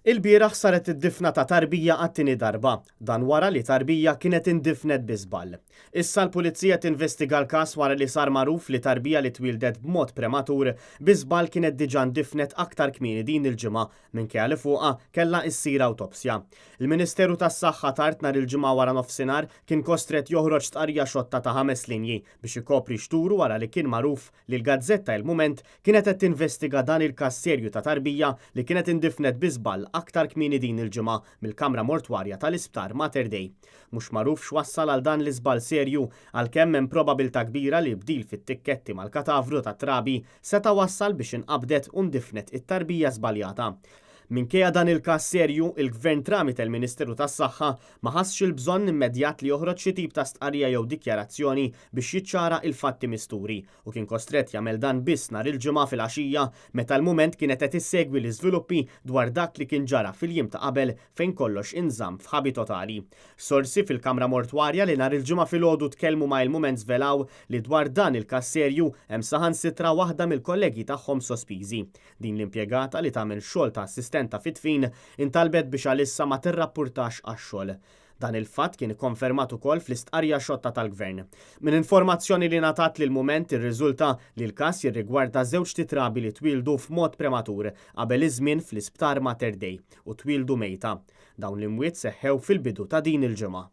Il-bieraħ saret id-difna ta' Tarbija għat-tieni darba, dan wara li Tarbija kienet indifnet biżball. Issa l-pulizija tinvestiga l-każ wara li sar magħruf li Tarbija li twildet b'mod prematur biżball kienet diġà ndifnet aktar kmieni din il-ġimgħa minkejja li fuqha kellha ssir awtopsja. Il-Ministeru tas-Saħħa tard nhar il-ġimgħa wara nofsinhar kien kostret joħroġ stqarrija xotta ta' 5 linji biex ikopri xturu wara li kien magħruf li l-Gazzetta Il-Mument kienet qed tinvestiga dan il-każ serju ta' Tarbija li kienet indifnet biżball aktar kmieni din il-ġimgħa mill-Kamra Mortwarja tal-Isptar Mater Dei. Mhux magħruf x'wassal għal dan l-iżball serju għalkemm hemm probabilità kbira li bdil fit-tikketti mal-katavru tat-trabi seta' wassal biex inqabdet u ndifnet it-tarbija żbaljata. Minkejja dan il-każ serju, il-Gvern tramita l-Ministeru tas-Saħħa ma ħassx il-bżonn immedjat li joħroġ xi tip ta' stqarrija jew dikjarazzjoni biex jiċċara il-fatti misturi u kien kostret jagħmel dan biss nhar il-ġimgħa filgħaxija meta l-mument kienet qed issegwi l-iżviluppi dwar dak li kien ġara fil-jiem ta' qabel fejn kollox inżamm f'ħabi totali. Sorsi fil-Kamra Mortwarja li nhar il-ġimgħa filgħodu tkellmu ma' il-Mument żvelaw li dwar dan il-każ serju hemm saħansitra waħda mill-kollegi tagħhom sospiżi. Din l-impjegata li tagħmel xogħol ta' assistenta fit-tfin intalbet biex għalissa ma tirrappurtax għax-xogħol. Dan il-fatt kien ikkonfermat ukoll fl-istqarrija xotta tal-Gvern. Min informazzjoni li ngħatat lil Mument irriżulta li l-każ jirrigwarda żewġ titrabi li twildu f'mod prematur qabel iż-żmien fl-Isptar Mater Dei u twildu mejta. Dawn l-imwiet seħħew fil-bidu ta' din il-ġimgħa.